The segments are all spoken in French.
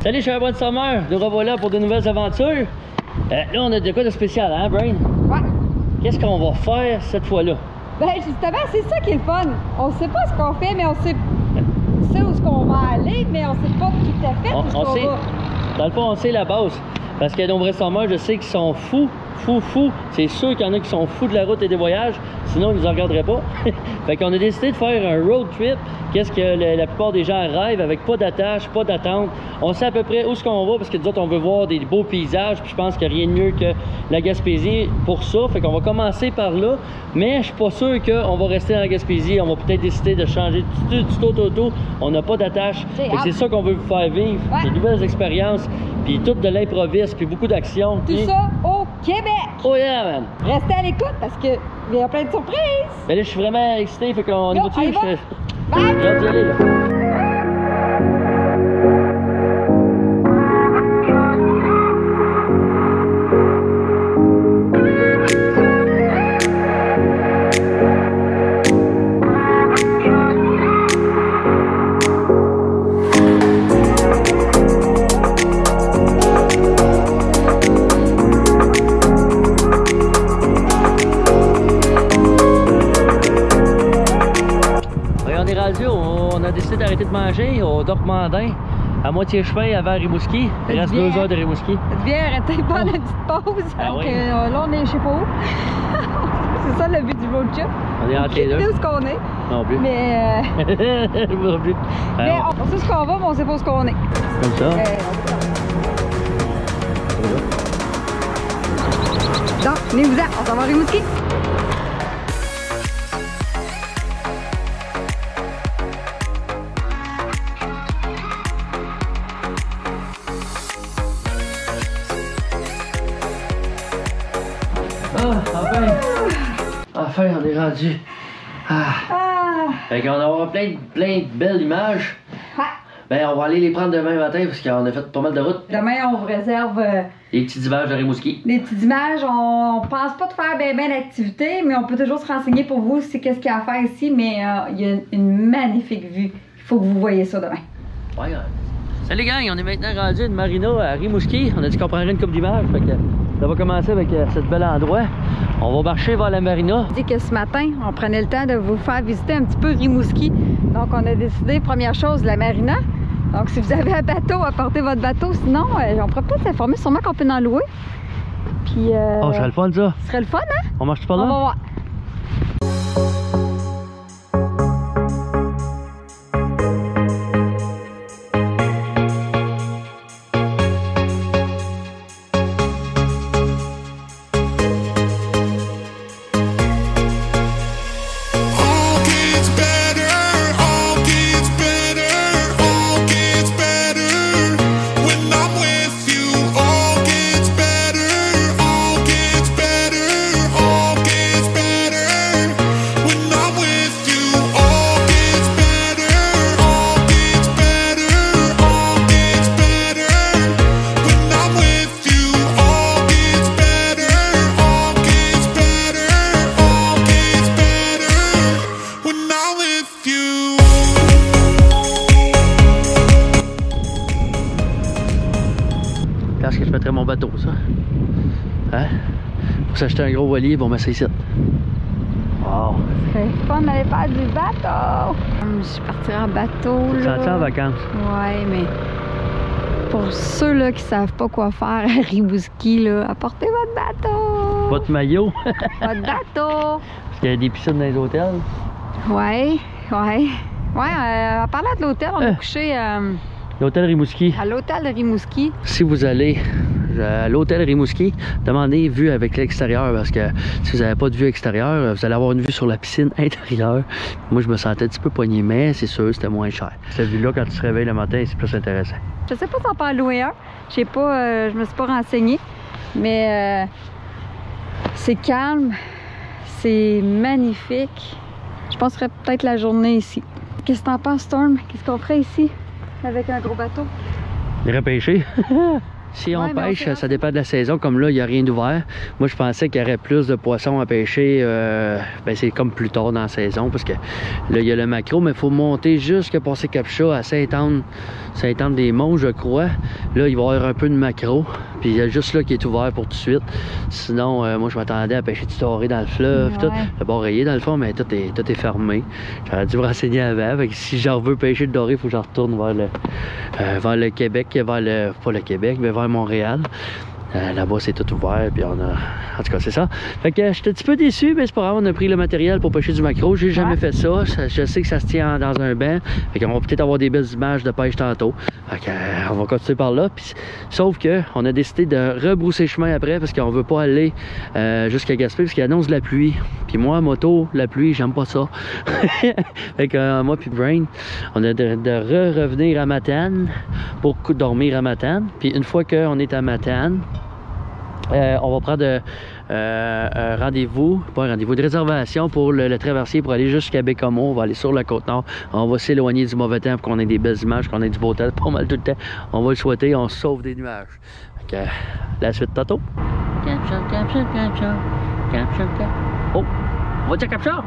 Salut, chers bonne summer, nous revoilà pour de nouvelles aventures. Là, on a de quoi de spécial, hein, Brain? Ouais. Qu'est-ce qu'on va faire cette fois-là? Ben, justement, c'est ça qui est le fun. On sait pas ce qu'on fait, mais on sait où est-ce qu'on va aller, mais on sait pas tout à fait où est-ce qu'on va. Dans le fond, on sait la base. Parce qu'il y a de nombreux summers, je sais qu'ils sont fous. C'est sûr qu'il y en a qui sont fous de la route et des voyages, sinon ils nous en regarderaient pas. Fait qu'on a décidé de faire un road trip. Qu'est-ce que la plupart des gens rêvent, avec pas d'attache, pas d'attente. On sait à peu près où est-ce qu'on va, parce que nous autres on veut voir des beaux paysages, puis je pense qu'il n'y a rien de mieux que la Gaspésie pour ça. Fait qu'on va commencer par là, mais je suis pas sûr qu'on va rester dans la Gaspésie. On va peut-être décider de changer du tout. On n'a pas d'attache. C'est ça qu'on veut vous faire vivre, de nouvelles expériences, puis tout de l'improviste, puis beaucoup d'action. Tout ça au Québec! Oh yeah, man! Restez à l'écoute parce qu'il y a plein de surprises! Mais là, je suis vraiment excité, fait qu'on y va-tu? Bye! J'ai hâte d'y aller, là. On a décidé d'arrêter de manger au Dormandin, à moitié chemin avant Rimouski. Il reste 2 heures de Rimouski. C'est bien, arrêtez pas la petite pause. Ah oui. Là, on est je sais pas où. C'est ça le but du road trip. On est entre les deux. On sait où ce qu'on est. Non plus. Mais, non plus. mais on sait ce qu'on va, mais on sait pas où ce qu'on est. Comme ça. Donc, venez-vous-en, on s'en va à Rimouski. Enfin, on est rendu. Fait qu'on va avoir plein de belles images. Ouais. Ben, on va aller les prendre demain matin parce qu'on a fait pas mal de routes. Demain, on vous réserve des petites images de Rimouski. Des petites images. On pense pas de faire ben d'activités, mais on peut toujours se renseigner pour vous c'est qu'est-ce qu'il y a à faire ici. Mais il y a une magnifique vue. Il faut que vous voyez ça demain. Ouais. Salut gang, on est maintenant rendu une marina à Rimouski. On a dit qu'on prendrait une coupe d'images. Fait que ça va commencer avec ce bel endroit. On va marcher vers la marina. Je dis que ce matin, on prenait le temps de vous faire visiter un petit peu Rimouski. Donc, on a décidé, première chose, la marina. Donc, si vous avez un bateau, apportez votre bateau. Sinon, on pourrait peut-être s'informer, sûrement qu'on peut en louer. Puis, oh, ce serait le fun, ça. Ce serait le fun, hein? On marche pas là? On va voir. Que je mettrais mon bateau, ça. Hein? Pour s'acheter un gros voilier, bon, ben c'est ici. Wow! C'est fun d'aller faire du bateau! Je partirai en bateau, là. Tu en vacances? Ouais, mais pour ceux-là qui savent pas quoi faire à Rimouski, là, apportez votre bateau! Votre maillot? Votre bateau! Parce qu'il y a des piscines dans les hôtels. Ouais. En parlant de l'hôtel, on a couché... L'hôtel Rimouski. À l'hôtel de Rimouski. Si vous allez à l'hôtel Rimouski, demandez vue avec l'extérieur parce que si vous n'avez pas de vue extérieure, vous allez avoir une vue sur la piscine intérieure. Moi, je me sentais un petit peu poigné, mais c'est sûr, c'était moins cher. Cette vue-là, quand tu te réveilles le matin, c'est plus intéressant. Je sais pas si on peut en louer un. Je sais pas, je me suis pas renseignée. Mais c'est calme, c'est magnifique. Je passerais peut-être la journée ici. Qu'est-ce que t'en penses, Storm? Qu'est-ce qu'on ferait ici avec un gros bateau? Les repêcher. Si on pêche, ça dépend de la saison. Comme là, il n'y a rien d'ouvert. Moi, je pensais qu'il y aurait plus de poissons à pêcher. Ben, c'est comme plus tard dans la saison parce que là, il y a le maquereau, mais il faut monter jusqu'à passer Cap-Chat à Saint-Anne-des-Monts, je crois. Là, il va y avoir un peu de maquereau. Puis il y a juste là qui est ouvert pour tout de suite. Sinon, moi, je m'attendais à pêcher du doré dans le fleuve. Ouais. Tout. Le bord rayé dans le fond, mais tout est fermé. J'aurais dû me renseigner avant. Fait que si j'en veux pêcher le doré, il faut que je retourne vers le Québec, pas le Québec, mais vers Montréal. Là-bas, c'est tout ouvert, puis on a... En tout cas, c'est ça. Fait que j'étais un petit peu déçu, mais c'est pas grave, on a pris le matériel pour pêcher du maquereau. J'ai jamais fait ça. Je sais que ça se tient dans un banc. Fait qu'on va peut-être avoir des belles images de pêche tantôt. Fait que, on va continuer par là. Puis, sauf que on a décidé de rebrousser chemin après parce qu'on veut pas aller jusqu'à Gaspé parce qu'il annonce de la pluie. Puis moi, moto, la pluie, j'aime pas ça. Fait que moi puis Brain, on a de revenir à Matane pour dormir à Matane. Puis une fois qu'on est à Matane, on va prendre un rendez-vous, pas un rendez-vous, de réservation pour le traversier pour aller jusqu'à Bécomo. On va aller sur la Côte-Nord. On va s'éloigner du mauvais temps pour qu'on ait des belles images, qu'on ait du beau temps, pas mal tout le temps. On va le souhaiter, on sauve des nuages. Donc, la suite tantôt. Oh, on va dire Cap-Chat.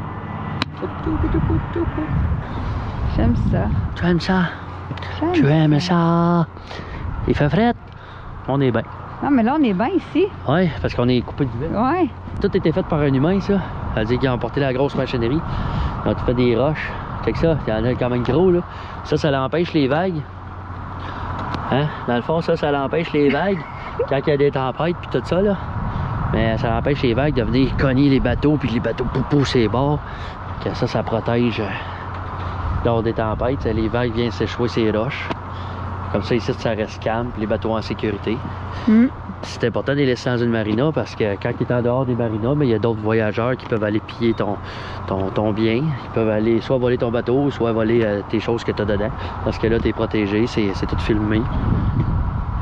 J'aime ça. Tu aimes ça? Tu aimes ça? Il fait fret? On est bien. Non, mais là, on est bien ici. Oui, parce qu'on est coupé du vent. Oui. Tout a été fait par un humain, ça. C'est-à-dire qu'ils ont emporté la grosse machinerie. Ils ont tout fait des roches. Fait que ça, il y en a quand même gros, là. Ça l'empêche les vagues. Hein? Dans le fond, ça l'empêche les vagues. Quand il y a des tempêtes, puis tout ça, là. Mais ça empêche les vagues de venir cogner les bateaux, puis les bateaux poussent les bords. Que ça protège lors des tempêtes. Les vagues viennent s'échouer ces roches. Comme ça, ici, ça reste calme, puis les bateaux en sécurité. C'est important de les laisser dans une marina parce que quand ils sont en dehors des marinas, il y a d'autres voyageurs qui peuvent aller piller ton bien. Ils peuvent aller soit voler ton bateau, soit voler tes choses que tu as dedans. Parce que là, tu es protégé, c'est tout filmé.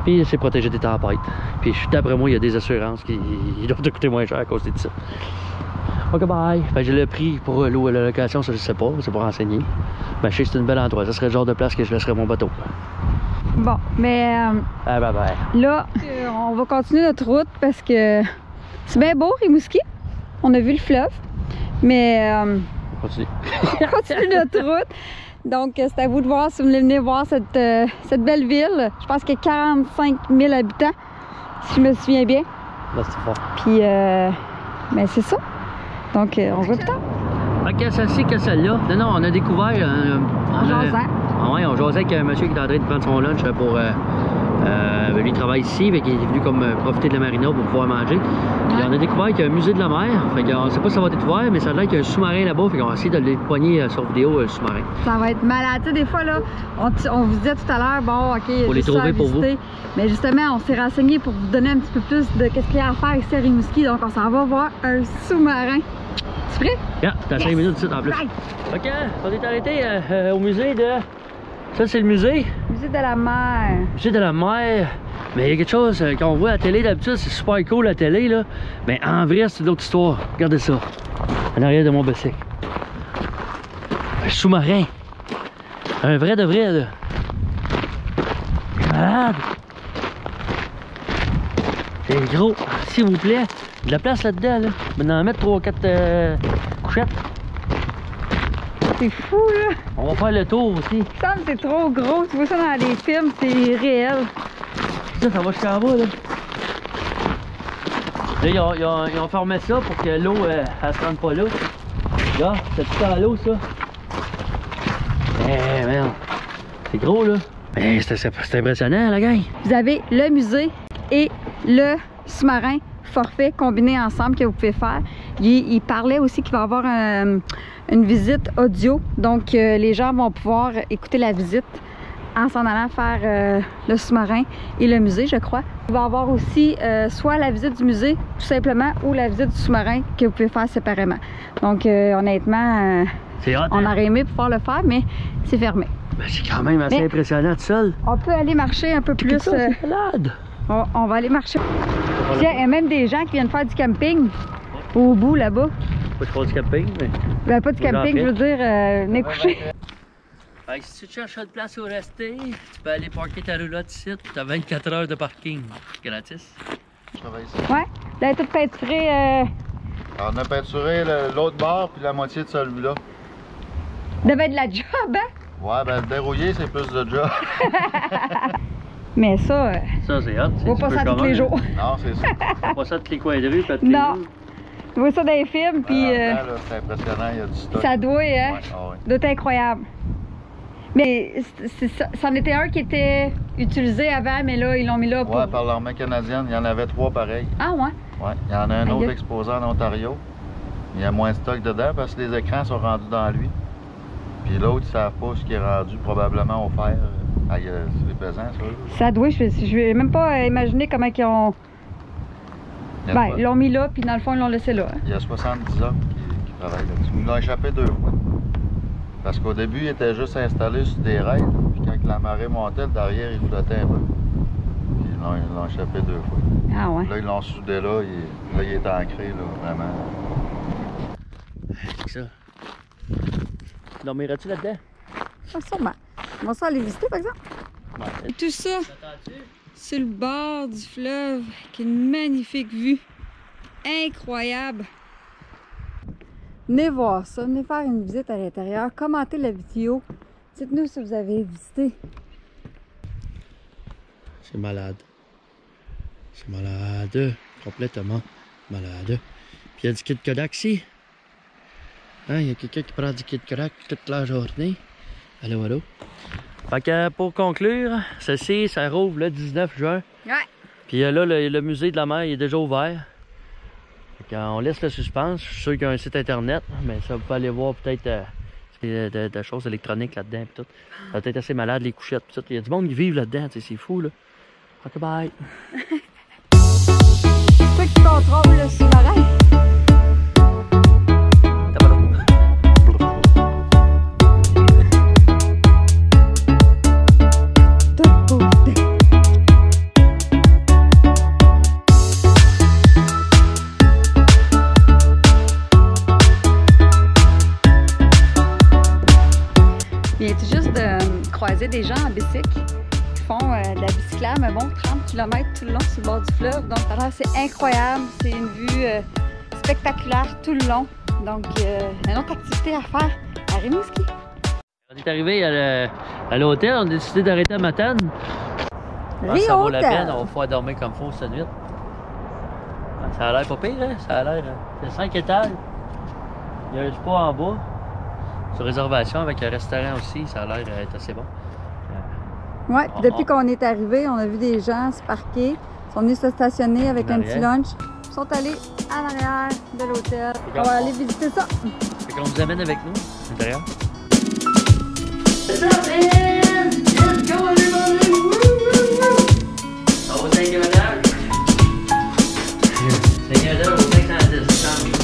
Puis c'est protégé des tempêtes. Puis d'après moi, il y a des assurances qui doivent te coûter moins cher à cause de ça. Ok, bye. Ben, j'ai le prix pour la location, ça je sais pas, c'est pas renseigné. Ben, je sais que c'est une belle endroit. Ça serait le genre de place que je laisserais mon bateau. Bon, mais là, on va continuer notre route parce que c'est bien beau, Rimouski. On a vu le fleuve, mais on continue notre route. Donc, c'est à vous de voir si vous voulez venir voir cette belle ville. Je pense qu'il y a 45 000 habitants, si je me souviens bien. Là, c'est fort. Puis, mais c'est ça. Donc, on se voit plus tard. Ok, celle-ci que celle-là. Non, on a découvert... en jasant. Oui, on jasait avec un monsieur qui est en train de prendre son lunch pour... lui, il travaille ici, mais il est venu comme profiter de la marina pour pouvoir manger. Puis on a découvert qu'il y a un musée de la mer. Fait qu'on ne sait pas si ça va être ouvert, mais ça a l'air qu'il y a un sous-marin là-bas. Fait qu'on va essayer de le poigner sur vidéo, le sous-marin. Ça va être malade. Tu sais, des fois, là, on vous disait tout à l'heure, bon, OK, pour les trouver pour vous. Mais justement, on s'est renseigné pour vous donner un petit peu plus de qu'est-ce qu'il y a à faire ici à Rimouski. Donc, on s'en va voir un sous-marin. Tu es prêt? Yeah, t'as 5 minutes de suite en plus. Bye. OK, on est arrêté au musée de... Ça, c'est le musée? Musée de la mer. Musée de la mer. Mais il y a quelque chose qu'on voit à la télé d'habitude, c'est super cool la télé, là. Mais en vrai, c'est une autre histoire. Regardez ça. En arrière de mon bicycle. Un sous-marin. Un vrai de vrai, là. Malade. C'est gros. S'il vous plaît. De la place là-dedans, là. Maintenant, mettre 3 ou 4 couchettes. C'est fou, là! On va faire le tour aussi. Ça, c'est trop gros. Tu vois ça dans les films, c'est réel. Ça va jusqu'en bas, là. Là, ils ont fermé ça pour que l'eau, elle se rende pas là. Là, c'est tout dans l'eau, ça. Eh, merde. C'est gros, là. Mais c'est impressionnant, la gang. Vous avez le musée et le sous-marin forfait combinés ensemble que vous pouvez faire. Il parlait aussi qu'il va y avoir une visite audio. Donc, les gens vont pouvoir écouter la visite en s'en allant faire le sous-marin et le musée, je crois. Il va y avoir aussi soit la visite du musée, tout simplement, ou la visite du sous-marin que vous pouvez faire séparément. Donc, honnêtement, on aurait aimé pouvoir le faire, mais c'est fermé. Ben, c'est quand même assez impressionnant tout seul. On peut aller marcher un peu plus. C'est malade. On va aller marcher. Il y a même des gens qui viennent faire du camping au bout là-bas. Pas de faire du camping, mais... Ben, pas du camping, je veux dire, venez coucher. Fait que si tu cherches une place où rester, tu peux aller parker ta roulotte ici, puis t'as 24 heures de parking. Gratis. Je travaille ici. Ouais. Là, tout peinturé. On a peinturé l'autre bord puis la moitié de celui-là. Devait être de la job, hein? Ouais, ben dérouiller, c'est plus de job. Mais ça, Ça, c'est hot. on voit pas ça tous les jours. Non, c'est ça. Pas ça tous les coins de rue, peut-être. Non. On voit ça dans les films, puis Là, c'est impressionnant, il y a du stock. ça doit, hein? Ouais, ah ouais. Doit être incroyable. Mais c'en était un qui était utilisé avant, mais là, ils l'ont mis là pour... Ouais, par l'armée canadienne, il y en avait 3 pareils. Ah ouais? Ouais, il y en a un Aïe. autre exposé en Ontario. Il y a moins de stock dedans parce que les écrans sont rendus dans lui. Puis l'autre, ils ne savent pas ce qui est rendu probablement au fer. Aïe, c'est pesant, ça. Là. Ça doit, je vais même pas imaginer comment ils ont... Il y a Ben, pas- ils l'ont mis là, puis dans le fond, ils l'ont laissé là. Hein? il y a 70 hommes qui travaillent là-dessus. Ils l'ont échappé 2 fois. Parce qu'au début, il était juste installé sur des rails. Puis quand la marée montait, le derrière, il flottait un peu. Puis ils l'ont échappé 2 fois. Ah ouais? Là, ils l'ont soudé là. Là, il est ancré, là, vraiment. C'est ça. Dormiras-tu là-dedans? Ah, sûrement. On va ça aller visiter, par exemple. Ouais. Tout ça, sur le bord du fleuve, avec une magnifique vue. Incroyable. Venez voir ça, venez faire une visite à l'intérieur, commentez la vidéo. Dites-nous si vous avez visité. C'est malade. C'est malade. Complètement malade. Puis il y a du kit Kodak ici. Hein, il y a quelqu'un qui prend du kit Kodak toute la journée. Allô, allô. Fait que pour conclure, ceci, ça rouvre le 19 juin. Ouais. Puis là, le musée de la mer il est déjà ouvert. Fait qu'on laisse le suspense. Je suis sûr qu'il y a un site internet, mais ça, vous pouvez aller voir peut-être des choses électroniques là-dedans. Pis tout. Ça va être assez malade, les couchettes. Pis tout. Il y a du monde qui vit là-dedans, c'est fou. Là. Ok, bye. C'est toi qui contrôle le sous-marin. Viens-tu juste de croiser des gens en bicycle qui font de la bicyclable, un bon 30 km tout le long sur le bord du fleuve. Donc, alors, c'est incroyable. C'est une vue spectaculaire tout le long. Donc, une autre activité à faire à Rimouski. On est arrivé à l'hôtel, on a décidé d'arrêter à Matane. Ça vaut la peine, on va pouvoir dormir comme il faut cette nuit. Ça a l'air pas pire, hein? Ça a l'air. C'est 5 étages. Il y a un spa en bas. Sur réservation avec un restaurant aussi, ça a l'air d'être assez bon. Oui, depuis qu'on est arrivé, on a vu des gens se parquer. Ils sont venus se stationner avec un petit lunch. Ils sont allés à l'arrière de l'hôtel. On va aller visiter ça. Fait qu'on vous amène avec nous, à l'intérieur. On va au 5e étage. 5e étage au 510 chambres.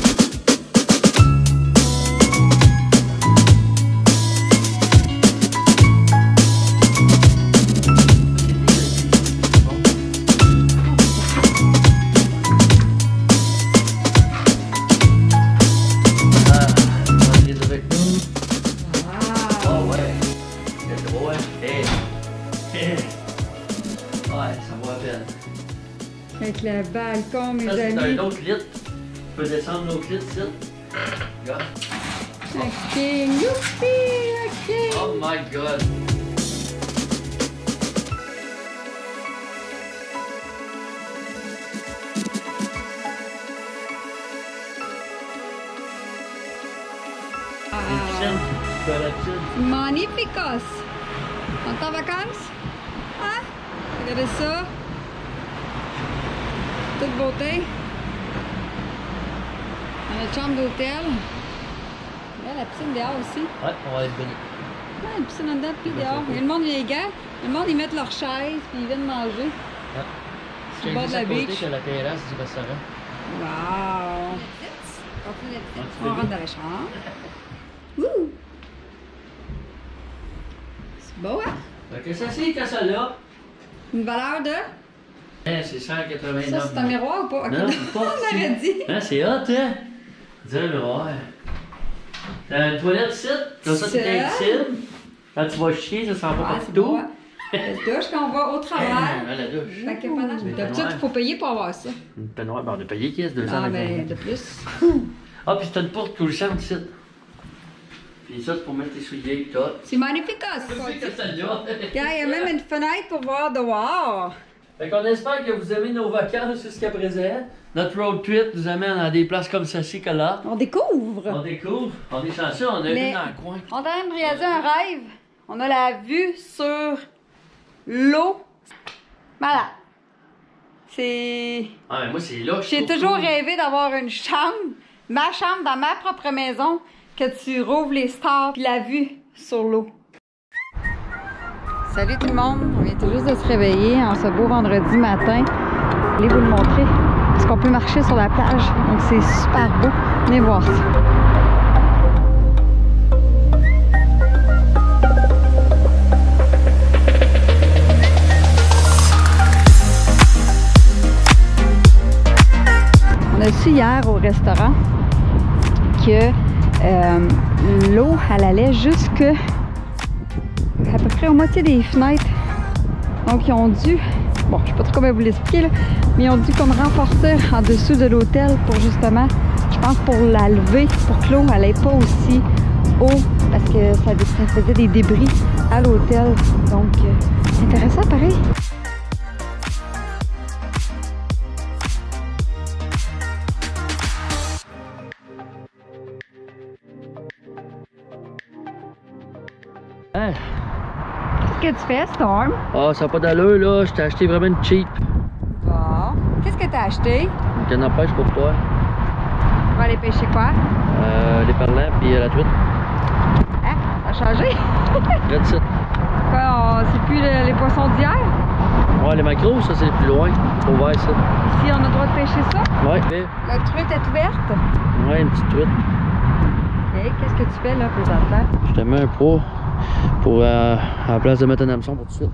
Avec le balcon, mes Ça, c'est amis. un autre lit. Tu peux descendre l'autre lit ici. Regarde. Ok, youpi, ok. Oh my god. Une piscine. Tu peux aller à la piscine. Magnificos! On est en vacances? Hein? Regardez ça. Toute beauté. Dans notre chambre d'hôtel. Là, la piscine dehors aussi. Ouais, on va être béni. Ouais, une piscine en dedans puis dehors. Et le monde vient gars. Le monde, ils mettent leurs chaises puis ils viennent manger. Sur le bord de la beach. C'est la terrasse du restaurant. Wow! On rentre dans la chambre. Ouh! C'est beau, hein? Fait que ça, c'est que ça là. Une valeur de... C'est 189. Ça, c'est un miroir ou pas? Non, c'est pas. On aurait dit. Hein, c'est hot, hein? Dis un miroir. T'as une toilette ici, comme ça, t'es Ça. intime. Quand tu vas chier, ça s'en va c'est partout. bon. La douche qu'on va au travail. La douche. Fait que pendant d'habitude, il faut payer pour avoir ça. Une peignoir, ben on a payé qui est 200 Ah, ben, de plus. Ah, puis t'as une porte coulissante ici. Puis ça, c'est pour mettre tes souliers et tout. C'est magnifique, ça. Tu sais que ça vient. Il y a même une fenêtre pour voir dehors. Fait qu'on espère que vous aimez nos vacances jusqu'à présent. Notre road trip nous amène à des places comme ceci que là. On découvre. On découvre, on est chanceux, on a Mais vu dans le coin. on est en train de réaliser un rêve. On a la vue sur l'eau. Malade. C'est... Ah, mais moi, c'est là que je J'ai trouve toujours cool. rêvé d'avoir une chambre, ma chambre dans ma propre maison, que tu rouvres les stars puis la vue sur l'eau. Salut tout le monde, on vient tout juste de se réveiller en ce beau vendredi matin. Je vais vous le montrer, parce qu'on peut marcher sur la plage, donc c'est super beau. Venez voir ça. On a su hier au restaurant que l'eau, elle allait jusque à peu près aux moitié des fenêtres. Donc ils ont dû, bon, je sais pas trop comment vous l'expliquer là, mais ils ont dû comme renforcer en dessous de l'hôtel pour justement, je pense pour la lever, pour que l'eau n'allait pas aussi haut, parce que ça faisait des débris à l'hôtel. Donc c'est intéressant pareil. Hein? Qu'est-ce que tu fais, Storm? Ah, ça n'a pas d'allure, là. Je t'ai acheté vraiment une cheap. Bon. Qu'est-ce que t'as acheté? Une canne à pêche pour toi. On va aller pêcher quoi? Les parlants puis la truite. Hein? Ça a changé? Red site. Quoi, c'est plus les poissons d'hier? Ouais, les macros, ça, c'est le plus loin. Faut voir ça. Ici, on a le droit de pêcher ça? Ouais. La truite est ouverte? Ouais, une petite truite. OK. Qu'est-ce que tu fais, là, présentement? Je te mets un pro pour, à la place de mettre un hameçon pour tout de suite.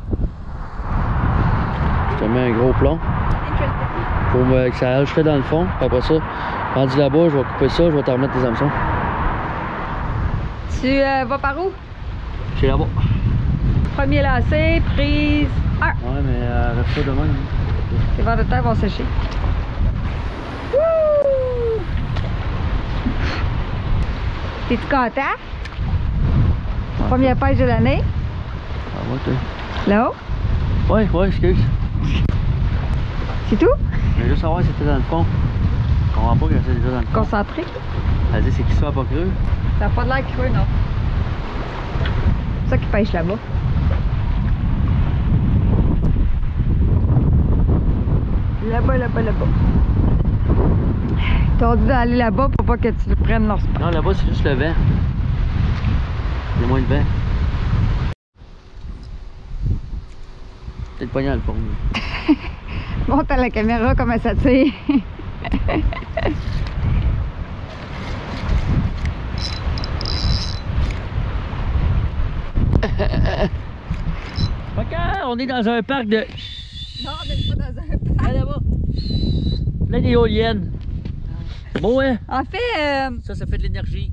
Je te mets un gros plomb pour que ça aille jusque dans le fond. Puis après ça, rendu là-bas, je vais couper ça, je vais te remettre des hameçons. Tu vas par où? C'est là-bas. Premier lacet, prise 1. Ouais, mais reste pas de même. Les vers de terre vont sécher. Wouh! T'es-tu content? Première pêche de l'année. Ah ouais, toi. Là-haut? Ouais, excuse. C'est tout? Je veux juste savoir si c'était dans le fond. Je comprends pas que c'est déjà dans le fond. Concentré? Elle dit c'est qui soit pas creux. Ça n'a pas de l'air creux, non. C'est ça qui pêche là-bas. Là-bas. Ils t'ont dit d'aller là-bas pour pas que tu prennes leur spot. Non, là-bas, c'est juste le vent. Il y a moins de vent. Peut-être poigné dans le fond. Monte à la caméra comment ça tire. On est dans un parc de... Non, on n'est pas dans un parc. Là-bas. Plein d'éoliennes. Bon, hein? En fait, Ça fait de l'énergie.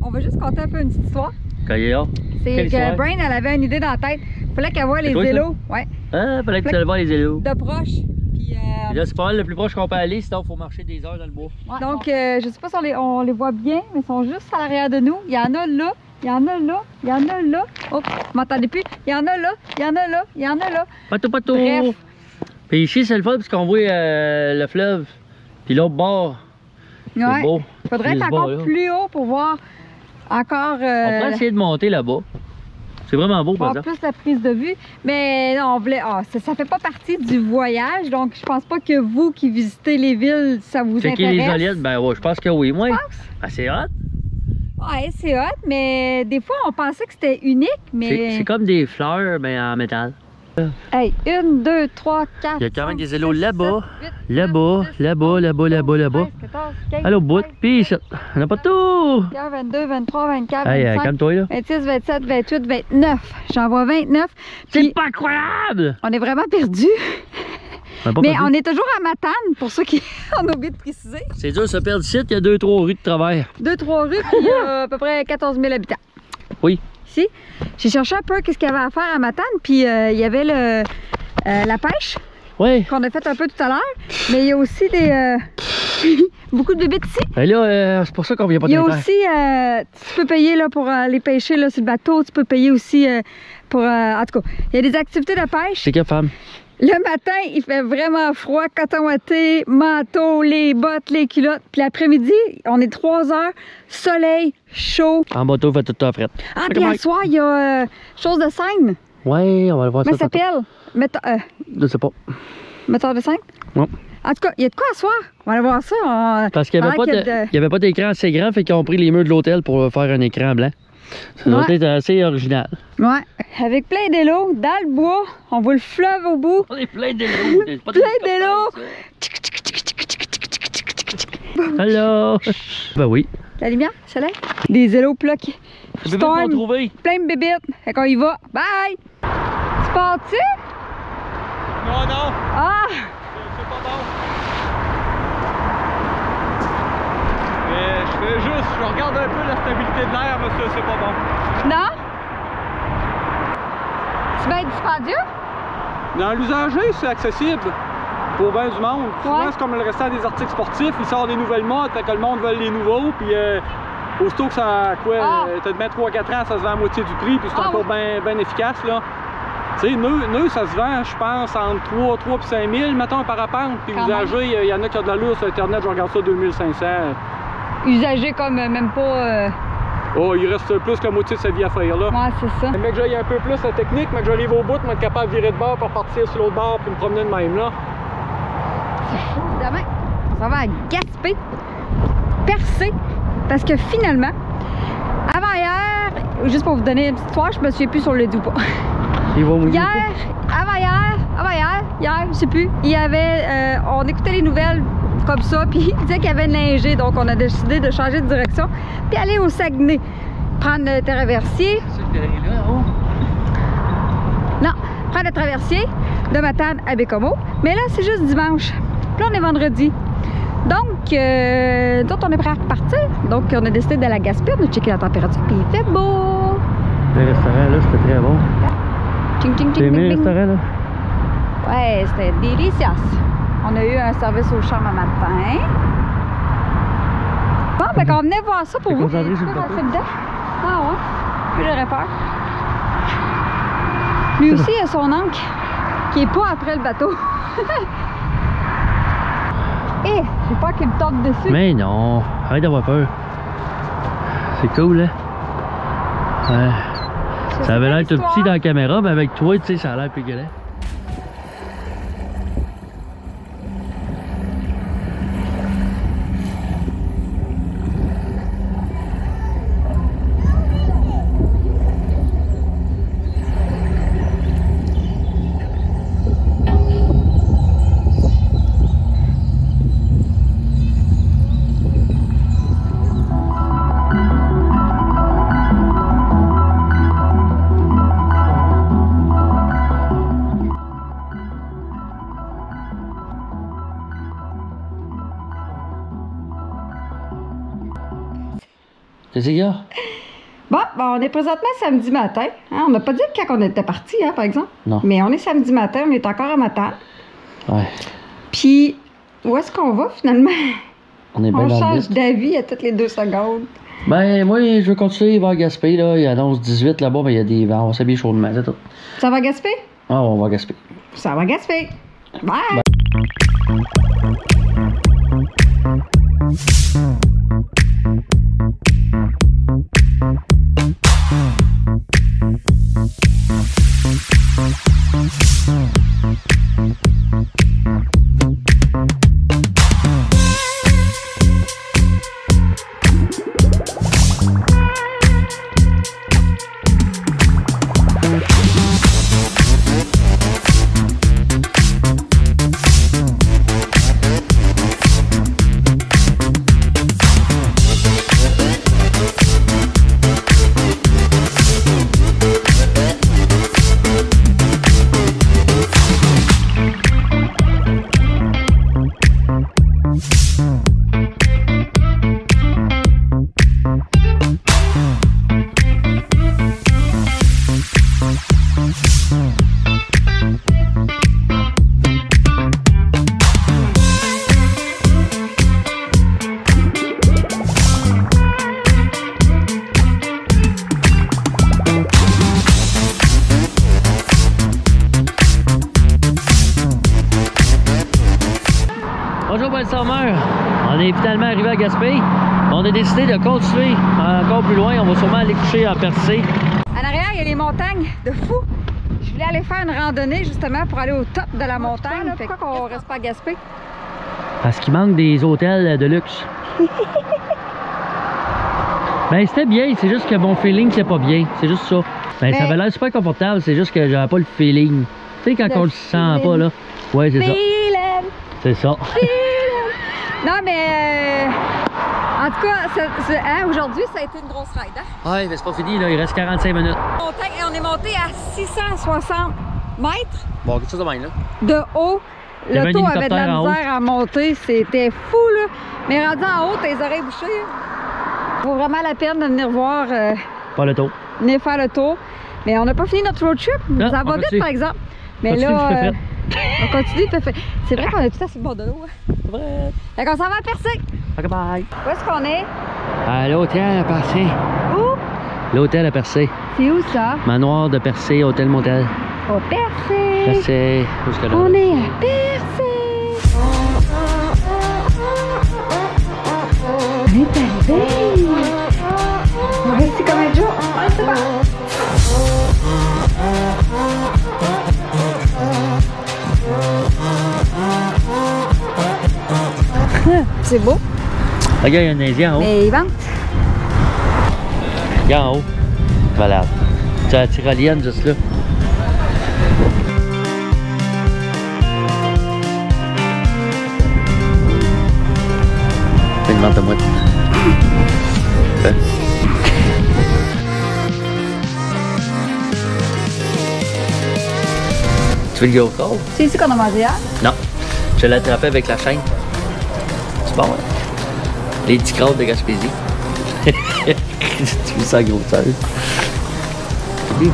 on va juste conter un peu une petite histoire. Caillard. C'est Quelle que histoire? Brain, elle avait une idée dans la tête. Fallait qu'elle voie les toi, ça? élos. Ouais, Ah, fallait que tu ailles voir les élos. de proche. Puis, Et là, c'est pas mal le plus proche qu'on peut aller, sinon il faut marcher des heures dans le bois. donc, je sais pas si on les voit bien, mais ils sont juste à l'arrière de nous. Il y en a là, il y en a là, il y en a là. Oh, vous m'entendez plus? Il y en a là, il y en a là, il y en a là. Pato. Bref. Puis ici, c'est le fun parce qu'on voit le fleuve. Puis l'autre bord, c'est Ouais. beau. Il faudrait C'est être ce encore bord-là. plus haut pour voir encore On pourrait essayer de monter là-bas. C'est vraiment beau, par voir exemple. plus la prise de vue. Mais non, on voulait. Ça fait pas partie du voyage, donc je pense pas que vous qui visitez les villes, ça vous Checker intéresse. les oliennes, ben ouais, je pense que oui. Moi, ben, c'est hot. Ouais, c'est hot, mais des fois on pensait que c'était unique, mais. C'est comme des fleurs, mais en métal. Hey, 1, 2, 3, 4. Il y a quand même des élos là-bas, là-bas, là-bas, là-bas. 14, 15, À l'autre bout, puis ici. On n'a pas tout. 22, 23, 24, Hey, 25, calme-toi là. 26, 27, 28, 29. J'en vois 29. C'est Puis pas incroyable! on est vraiment perdus. On a pas Mais perdu. on est toujours à Matane, pour ceux qui on a oublié de préciser. C'est dur de se perdre ici, il y a 2-3 rues de travers. 2-3 rues, puis il y a à peu près 14 000 habitants. Oui, ici. J'ai cherché un peu qu'est-ce qu'il y avait à faire à Matane, puis il y avait la pêche Oui. qu'on a fait un peu tout à l'heure, mais il y a aussi des beaucoup de bébites ici. Ben là, c'est pour ça qu'on vient pas Il y a d'intérêt. aussi, tu peux payer là, pour aller pêcher là, sur le bateau, tu peux payer aussi pour, en tout cas, il y a des activités de pêche. C'est quelle femme? Le matin, il fait vraiment froid, coton ouaté, manteau, les bottes, les culottes. Puis l'après-midi, on est 3 heures, soleil, chaud. En bateau, fait tout le temps fret. Ah, puis à soir, il y a chose de scène. Ouais, on va le voir Comment ça. ça s'appelle? Je sais pas. Metteur de scène? Non. En tout cas, il y a de quoi à soir. On va aller voir ça. Parce qu'il n'y avait pas d'écran assez grand, fait qu'ils ont pris les murs de l'hôtel pour faire un écran blanc. Ça doit être assez original. Ouais, avec plein d'élos, dans le bois, on voit le fleuve au bout. On est plein d'élos. Plein d'élos. Hello! Ben oui. La lumière, soleil. Des élos plats qui Les bébites m'ont trouvé. plein de bébites. Fait qu'on y va. Bye! Tu pars-tu? Non, non, Ah! c'est pas bon. Mais je regarde un peu la stabilité de l'air, mais ça, c'est pas bon. Non? C'est bien dispendieux? Dans l'usager, c'est accessible pour bien du monde. Souvent, Ouais. c'est comme le restant des articles sportifs, ils sortent des nouvelles modes, fait que le monde veut les nouveaux, puis aussitôt que ça, t'as de mettre 3-4 ans, ça se vend à moitié du prix, puis c'est encore bien efficace, là. Tu sais, nœuds, ça se vend, je pense, entre 3 et 5 000, mettons, un parapente. Puis Quand usagé, il y en a qui ont de l'allure sur Internet, je regarde ça, 2500. Usagé comme même pas... Oh, il reste plus que la moitié de sa vie à faire, là. Ouais, c'est ça. Mais que j'aille un peu plus la technique, mais que j'arrive au bout, mais être capable de virer de bord pour partir sur l'autre bord, puis me promener de même, là. C'est fou. Demain, on va à Gaspé, percer, parce que finalement, avant hier, juste pour vous donner une petite histoire, je me souviens plus sur le dit ou pas. Hier, je sais plus, il y avait, on écoutait les nouvelles comme ça, puis il disait qu'il y avait neigé, donc on a décidé de changer de direction, puis aller au Saguenay, prendre le traversier. Non, prendre le traversier de Matane à Bécomo, mais là c'est juste dimanche, puis là on est vendredi. Donc, d'autres on est prêts à repartir, donc on a décidé d'aller à Gaspé, on a checké la température, puis il fait beau. Le restaurant là, c'était très bon. Tching, tching, T'as tching, aimé le bing, bing. restaurant là? Ouais, c'était délicieux. On a eu un service aux chambres à matin. Bon, ben quand on venait voir ça pour T'es vous. concentré sur le Tu peux bateau? rentrer dedans? Ah ouais? Puis j'aurais peur. Lui aussi, il a son ancre qui est pas après le bateau. Hé, j'ai peur qu'il me tombe dessus. Mais non, arrête d'avoir peur. C'est cool, hein? Ouais. Je Ça sais avait pas l'air tout l'histoire. petit dans la caméra, mais avec toi, tu sais, ça a l'air plus grand. Qu'est-ce qu'il y a? Bon, ben, on est présentement samedi matin. Hein, on n'a pas dit quand on était parti, hein, par exemple. Non. Mais on est samedi matin, on est encore à Matane. Ouais. Puis, où est-ce qu'on va finalement? On est bien On dans le change liste. d'avis à toutes les 2 secondes. Ben, moi, je veux continuer vers Gaspé, là. Il annonce 18 là-bas, mais il y a des vents. On va s'habiller chaudement, c'est tout. Ça va Gaspé? Ah, on va à Gaspé. Ça va Gaspé. Bye! arrivé à Gaspé. On a décidé de continuer encore plus loin. On va sûrement aller coucher à Percé. En arrière, il y a les montagnes de fou. Je voulais aller faire une randonnée justement pour aller au top de la montagne. Pourquoi qu'on reste pas à Gaspé? Parce qu'il manque des hôtels de luxe. Ben c'était bien, c'est juste que mon feeling c'est pas bien. C'est juste ça. Ben ça avait l'air super confortable, c'est juste que j'avais pas le feeling. Tu sais quand on le sent pas là. Ouais c'est ça. C'est ça. Non mais en tout cas, hein, aujourd'hui ça a été une grosse ride. Hein? Ouais mais c'est pas fini là, il reste 45 minutes. On est monté à 660 mètres. Bon, quelque chose de même là. De haut. L'auto avait de la misère à monter, c'était fou là. Mais rendu en haut, t'as les oreilles bouchées. Vaut vraiment la peine de venir voir. Pas le tour. Venir faire le tour. Mais on n'a pas fini notre road trip. Non, ça va vite par exemple. Mais là, on continue. C'est vrai qu'on est tout à fait bord de l'eau. Hein. C'est vrai. Fait qu'on s'en va à Percé. Ok bye. Où est-ce qu'on est? À l'hôtel à Percé. Où? L'hôtel à Percé. C'est où ça? Manoir de Percé, hôtel motel. Au Percé. Percé. Où est-ce que là? On est à Percé. On est arrivé. On va rester comme un jour. C'est bon. C'est beau. Regarde, il y a un Indien en haut. Mais il vente. Regarde en haut. Voilà. Tu as la tyrolienne juste là. Fais une vente à moi. Tu veux le go-kart? C'est ici qu'on a mangé hier? Non. Je l'ai attrapé avec la chaîne. C'est bon, hein? Les 10 crânes de Gaspésie. Tu veux ça grosseur? Oui.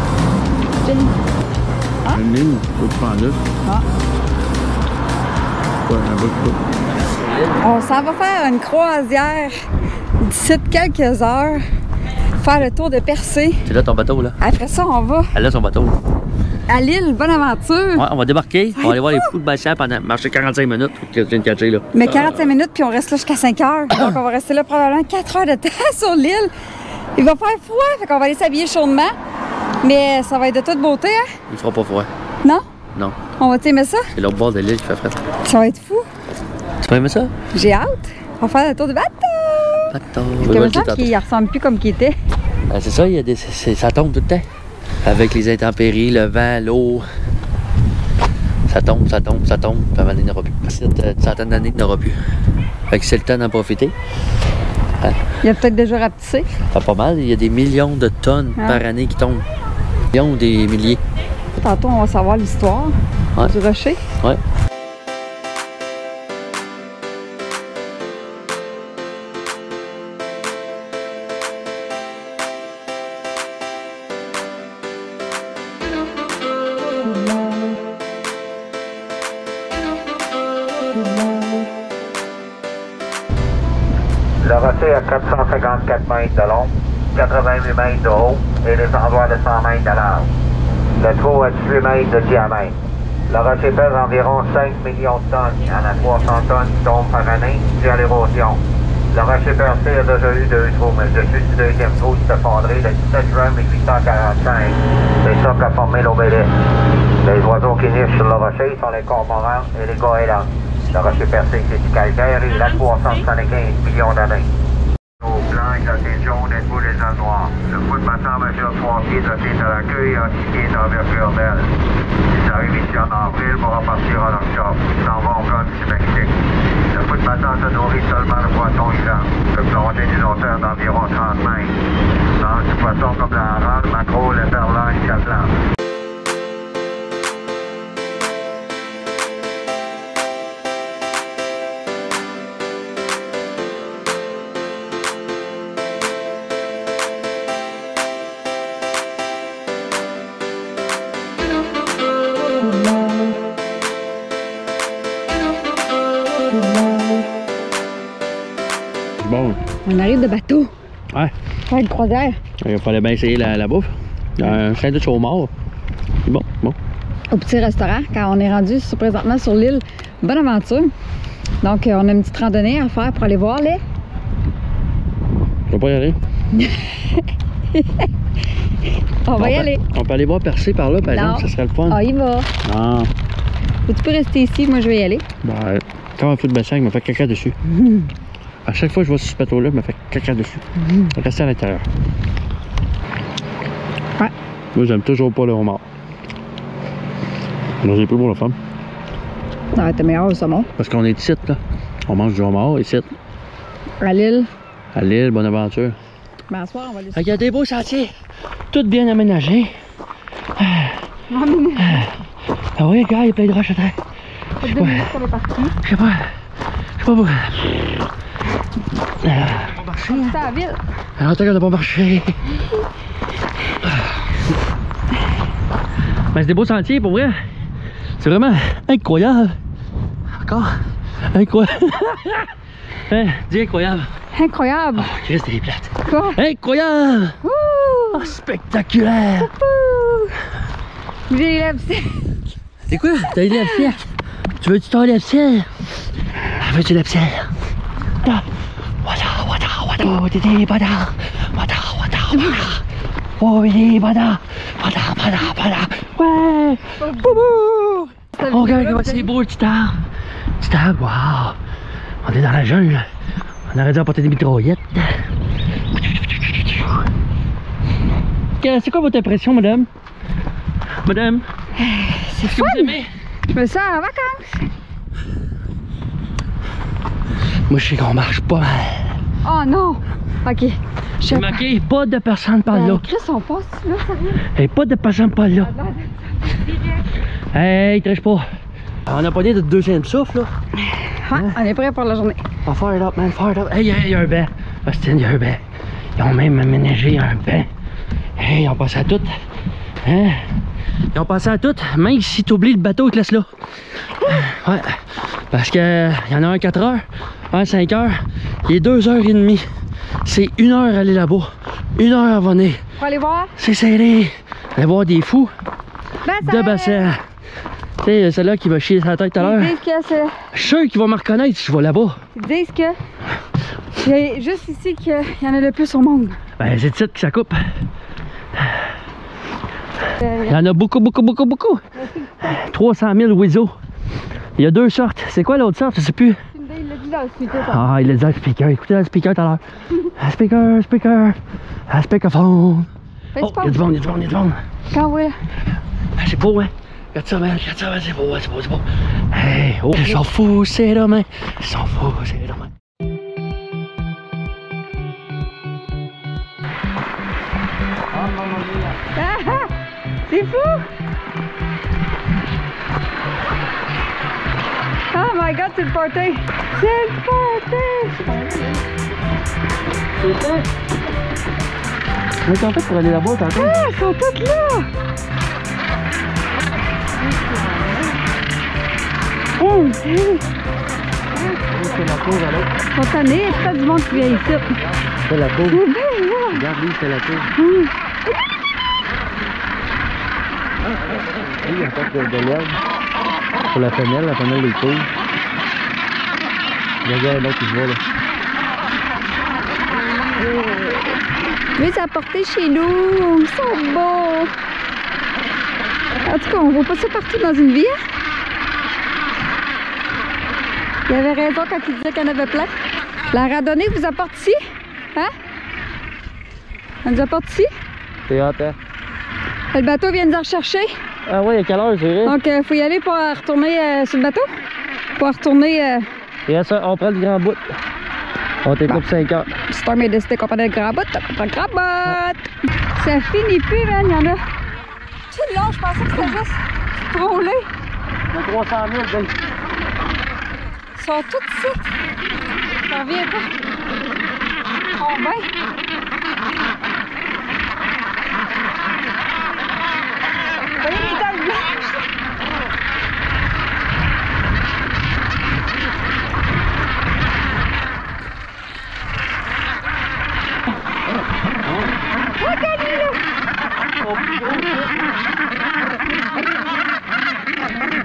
Ah? Où? Faut te prendre là. Ah. Ouais, un bout de coupe. On s'en va faire une croisière d'ici quelques heures. Faire le tour de Percé. C'est là ton bateau, là. Après ça, on va Elle a son bateau. à l'île Bonaventure. Ouais, on va débarquer. On va aller voir les fous de Bassin pendant marcher 45 minutes. Que tu viens de catcher, là. Mais 45 minutes, puis on reste là jusqu'à 5 heures. Donc, on va rester là probablement 4 heures de temps sur l'île. Il va faire froid, fait qu'on va aller s'habiller chaudement. Mais ça va être de toute beauté, hein? Il fera pas froid. Non? Non. On va t'aimer ça? C'est l'autre bord de l'île qui fait frais. Ça va être fou. Tu peux aimer ça? J'ai hâte. On va faire le tour du bateau. Bateau. Comme ça qu'il ressemble plus comme qu'il était. Ben, c'est ça, il y a des, ça tombe tout le temps. Avec les intempéries, le vent, l'eau. Ça tombe, ça tombe, ça tombe. Puis à un moment donné, il n'y en aura plus. Parce qu'il y a une centaine d'années qu'il n'y en aura plus. Fait que c'est le temps d'en profiter. Hein? Il a peut-être déjà rapetissé. Ça pas mal. Il y a des millions de tonnes par année qui tombent. Des millions ou des milliers. Tantôt, on va savoir l'histoire du rocher. Ouais. Le rocher a 454 mètres de long, 88 mètres de haut et des endroits de 100 mètres de large. Le trou a 18 mètres de diamètre. Le rocher pèse environ 5 millions de tonnes. Il y en a 300 tonnes qui tombent par année dû à l'érosion. Le rocher Percé a déjà eu 2 trous, mais le dessus du deuxième trou s'est effondré le 17 juin 1845. C'est ça qui a formé l'obélisque. Les oiseaux qui nichent sur le rocher sont les cormorans et les goélands. Le rocher Percé, c'est du calcaire et il a 375 millions d'années. Au blanc, glacé jaune et debout les ailes noires. Le coup de battant mesure 3 pieds de tête à la queue et 6 pieds d'envergure d'aile. Ils arrivent ici en avril pour repartir en octobre. Ils s'en vont au golfe du Mexique. Le coup de battant se nourrit seulement de poissons grands. Peut plonger d'une hauteur d'environ 30 mètres. Il mange du poisson comme la râle, le maquereau, le perlan et le catlan. Bon. On arrive de bateau. Ouais. Faire une croisière. Il fallait bien essayer la bouffe. Un sandwich au mort. Bon, bon. Au petit restaurant, quand on est rendu présentement sur l'île Bonaventure. Donc, on a une petite randonnée à faire pour aller voir les peux pas y aller. On va y aller. On peut aller voir percer par là, par exemple, ça serait le fun. On y va. Non. Ou tu peux rester ici, moi je vais y aller. Ben, quand un fou de bassin, il m'a fait caca dessus. À chaque fois que je vois sur ce bateau-là, il m'a fait caca dessus. Je vais rester à l'intérieur. Ouais. Moi, j'aime toujours pas le homard. Non, j'ai plus pour la femme. Ça va être meilleur au saumon. Parce qu'on est ici, là. On mange du homard ici. À l'île. À l'île, bonne aventure. Ben, à soir, on va aller. Il y a des beaux sentiers. Tout bien aménagé. Ah oui, gars, il y a plein de roches à terre. Je sais pas. Je sais pas pourquoi. C'est à la ville. Alors, t'as qu'à pas marcher. Mais c'est des beaux sentiers, pour vrai. C'est vraiment incroyable. Encore. Incroyable. Hein, dis incroyable. Incroyable. Oh, Christ, t'es plate. Quoi? Incroyable. Ouh! Oh, spectaculaire. Ouh! J'ai la piscine. C'est quoi? T'as eu de la fière? Tu veux-tu t'en la ciel? Veux-tu la ciel? Wada, wada, wada, wada, wada, wada, wada, oh, oui, wada, wada, wada, wada, ouais! Boubou! Oh, regarde comment c'est beau le petit arbre. Petit arbre, wow! On est dans la jungle. On aurait dû apporter des mitraillettes. C'est quoi votre impression, madame? Madame? C'est fun! Vous aimez? Je me sens en vacances. Moi, je sais qu'on marche pas mal. Oh non! Ok. J'ai marqué pas de personne par là. Chris, on passe là, sérieux? Hey, pas de personne par là. Hey, triche pas. On a pas dit de deuxième souffle, là. Ouais, on est prêt pour la journée. Oh, fire it up, man, fire it up. Hey, il y a un banc. Austin, il y a un banc. Ils ont même aménagé un banc. Hey, ils ont passé à tout. Hein? Ils ont passé à tout, même si t'oublies le bateau, ils te laissent là. Ouais. Parce que y en a un 4 heures, un 5 heures, il est 2h30. C'est 1 heure aller là-bas, 1 heure à venir. Faut aller voir? C'est serré. Aller voir des fous Bassin! de bassin. Tu sais, celle-là qui va chier sa tête tout à l'heure. Ils disent que c'est... Je suis sûr qu'ils vont me reconnaître si je vais là-bas. Ils disent que... C'est juste ici qu'il y en a le plus au monde. Ben, c'est de ça que ça coupe. Il y en a beaucoup, beaucoup, beaucoup, beaucoup. 300 000 oiseaux. Il y a 2 sortes. C'est quoi l'autre sorte? Je sais plus. Il l'a dit dans le speaker. Ah, il l'a dit dans le speaker. Écoutez dans le speaker tout à l'heure. Speaker. Speakerphone. Oh, il y a du monde, il y a du monde, il y a du monde. Quand oui? Ah, c'est beau, hein? Regarde ça, man, c'est beau, c'est beau, c'est beau. Hey, oh, ils s'en foutent, c'est demain. Ils s'en foutent, c'est demain. Ah, c'est fou! Oh my god, c'est le party! C'est le party! C'est ça? Mais en fait, pour aller là-bas, t'entends? Ah, ils sont toutes là! Oh, C'est la cour, alors. ils sont tannés, il y a tout du monde qui vient ici. C'est la cour. C'est bien là! Regarde, lui, c'est la cour. Il y a encore de l'herbe. Pour la femelle des cours. Regarde là qui se voit là. Mais ça a porté chez nous, ils sont beaux! En tout cas, on voit pas ça partout dans une ville. Il avait raison quand il disait qu'il y en avait plein. La randonnée vous apporte ici? Hein? Elle nous apporte ici? C'est hot, hein? Le bateau vient nous en rechercher. Ah ouais, à quelle heure, c'est vrai? Donc, il faut y aller pour retourner sur le bateau. Pour retourner... Et ça, on prend le grand bout. On t'écoute 5 heures. Storm est décidé qu'on prend le grand bout, on prend le grand bout. Ça finit plus, man, il y en a. Tout le long, je pensais que c'était juste frôler. Il y a 300 000, ben. Ils sont tous ici. Ça revient pas. Combien? Vous voyez les dents blanches? Regardez là!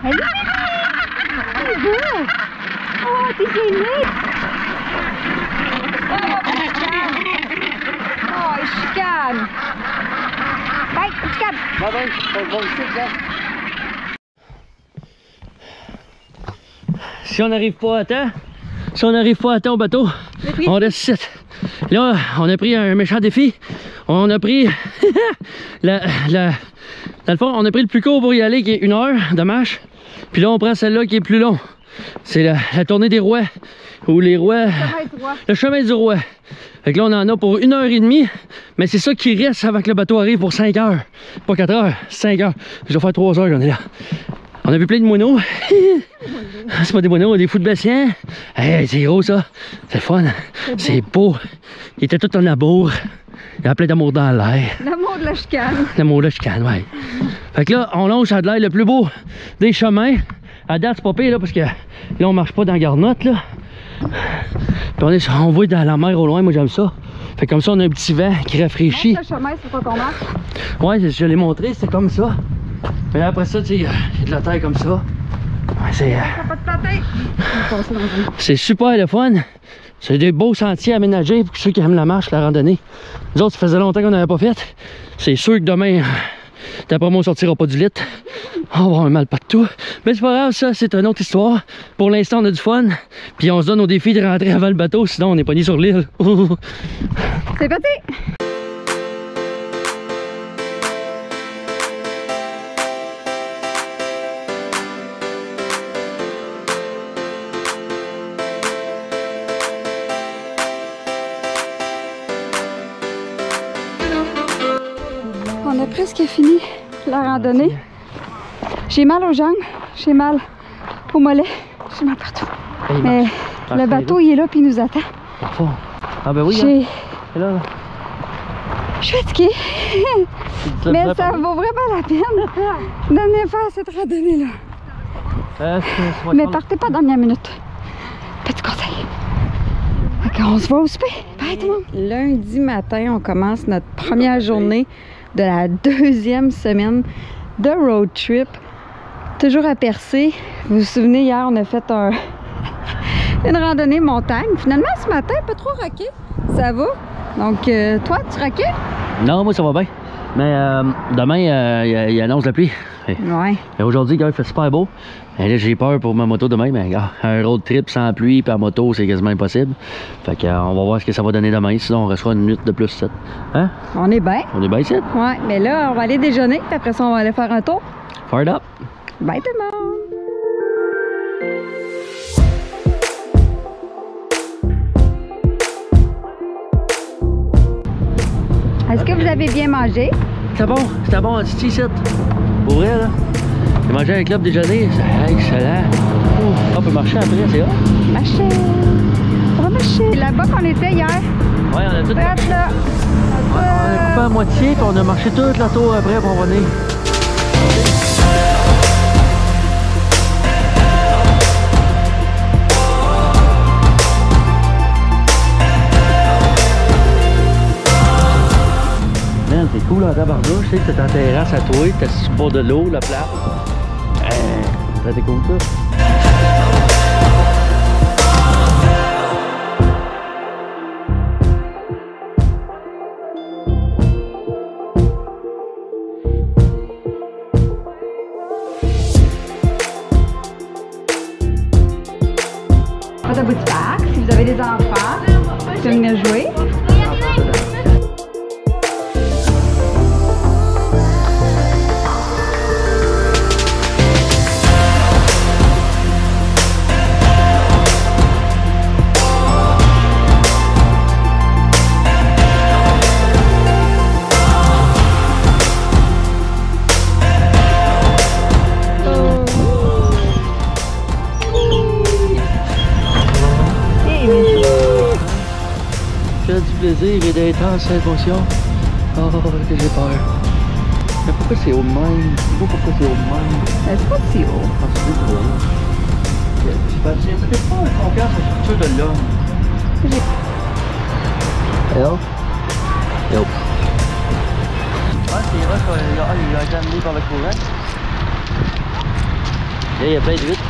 Allez! C'est beau! Oh, t'es gêné! calme. Bye, tu calme. Bye bye, bon site, là. Si on n'arrive pas à temps, au bateau, on reste ici. Là, on a pris un méchant défi. On a pris dans le fond, on a pris le plus court pour y aller, qui est 1 heure de marche. Puis là, on prend celle-là qui est plus long. C'est la tournée des rois. Ou les rois. Le chemin du roi. Fait que là, on en a pour 1h30. Mais c'est ça qui reste avant que le bateau arrive pour 5 heures. Pas 4 heures, 5 heures. Je vais faire 3 heures qu'on est là. On a vu plein de moineaux. C'est pas des moineaux, des fous de Bastien. Hey, c'est gros ça. C'est le fun. C'est beau. Il était tout en amour. Il y a plein d'amour dans l'air. L'amour de la chicane. L'amour de la chicane, ouais. Fait que là, on longe à de l'air le plus beau des chemins. À date, c'est pas pire là, parce que là, on marche pas dans la garnotte là. Puis on voit dans la mer au loin, moi j'aime ça. Fait que comme ça, on a un petit vent qui rafraîchit. Le chemin, c'est quoi qu'on marche? Ouais, je l'ai montré, c'est comme ça. Mais après ça, tu sais, il y a de la terre comme ça. Ouais, c'est super le fun. C'est des beaux sentiers aménagés pour ceux qui aiment la marche, la randonnée. Nous autres, ça faisait longtemps qu'on n'avait pas fait. C'est sûr que demain, d'après moi, on sortira pas du lit. On va avoir un mal partout. Mais c'est pas grave, ça, c'est une autre histoire. Pour l'instant, on a du fun. Puis on se donne au défi de rentrer avant le bateau, sinon on est pogné sur l'île. C'est parti! On a presque fini la randonnée. J'ai mal aux jambes, j'ai mal aux mollets, j'ai mal partout. Mais le bateau, il est là puis il nous attend. Ah ben oui, hein. Là. Je suis fatiguée. Mais ça vaut vraiment la peine de venir faire cette randonnée-là. Mais partez pas dans la dernière minute. Petit conseil. On se voit au souper. Bye tout le monde. Lundi matin, on commence notre première journée de la 2e semaine de road trip. Toujours à Percé. Vous vous souvenez, hier, on a fait une randonnée montagne. Finalement, ce matin, pas trop rocké. Ça va? Donc, toi, tu rockais? Non, moi, ça va bien. Mais demain, il annonce la pluie. Ouais. Et aujourd'hui, il fait super beau. Et là, j'ai peur pour ma moto demain, mais un road trip sans pluie et en moto, c'est quasiment impossible. Fait que, on va voir ce que ça va donner demain. Sinon, on restera une minute de plus 7. Hein? On est bien. On est bien ici. Ouais, mais là, on va aller déjeuner, puis après ça, on va aller faire un tour. Fired up. Bye tout le monde. Est-ce que vous avez bien mangé? C'était bon en Titi ici. Pour vrai, là. J'ai mangé un club déjeuner, c'est excellent. On peut marcher après, c'est hot. Marcher. On va marcher. C'est là-bas qu'on était hier. Ouais, on a tout. Là. On a coupé à moitié, puis on a marché tout le tour après pour revenir. C'est cool en tabarnouche, tu sais, t'es en terrasse à toi, t'es sur le bord de l'eau, la plage. C'était cool ça. Pas de bout de parc, si vous avez des enfants, vous pouvez venir jouer. Du plaisir et d'intenses émotions. Oh, que j'ai peur. Mais pourquoi c'est haut de même? Pourquoi c'est haut de même? C'est pas si haut. C'est peut-être pas une confiance en la structure de l'homme. Hello? Hello. Ah, c'est vrai qu'il a été amené par le courant. Et il y a plein d'huîtres.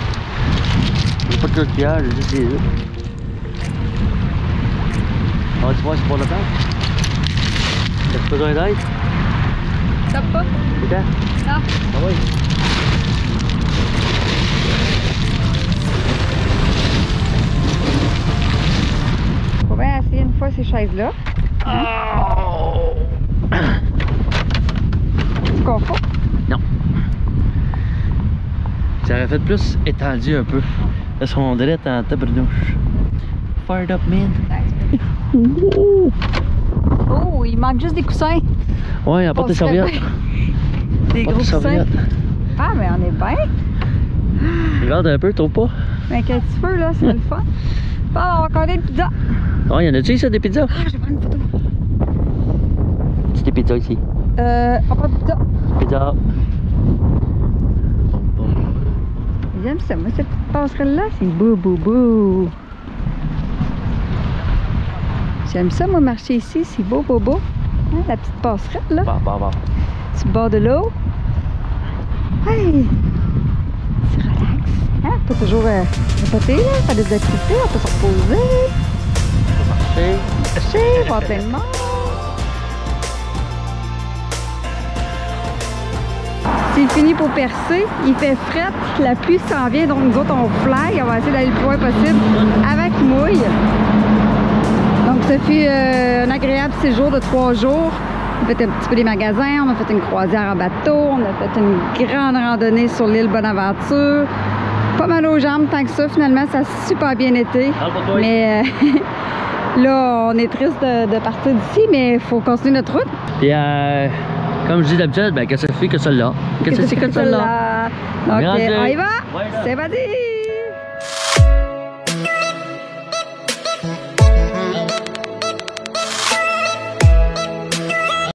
Il n'y a pas de coquillage, il y a juste des huîtres. Ah, tu vois, c'est pour le temps. Besoin d'aide? Top pas? C'est quand? Ah. Ah oui. Faut bien essayer une fois ces chaises-là. Oh! C'est confort? Non. Ça aurait fait plus étendu un peu. Là, on dirait en tabarnouche. Fired up, man. Oh! Oh, il manque juste des coussins. Ouais, apporte tes serviettes. Des gros Apporte tes coussins. serviettes. Ah, mais on est bien. Regarde un peu, trouve pas? Mais qu'un petit peu, là, c'est le fun. Bon, on va commander une pizza. Ouais, y en a-tu ça, des pizzas? Ah, je vais prendre une photo. C'est des pizzas ici. On prend une pizza. Pizza. J'aime ça, moi, cette petite passerelle-là, c'est beau, beau, beau. J'aime ça, moi, marcher ici, c'est beau, beau, beau. Hein, la petite passerelle, là, Bon. sur le bord de l'eau. Hey! C'est relax. Hein? On peut toujours répéter, là, faire des activités, on peut se reposer. Marcher, voir plein de monde. C'est fini pour percer. Il fait fret, la pluie s'en vient, donc nous autres on fly. On va essayer d'aller le plus loin possible avant qu'il mouille. Donc ça fait un agréable séjour de 3 jours. On a fait un petit peu des magasins, on a fait une croisière en bateau, on a fait une grande randonnée sur l'île Bonaventure. Pas mal aux jambes tant que ça, finalement ça a super bien été. Mais là on est triste de partir d'ici, mais il faut continuer notre route. Et comme je dis d'habitude, ben que ça fait que celle-là. Que ça fait que celle-là. Donc On on y va, Ouais, là. c'est parti!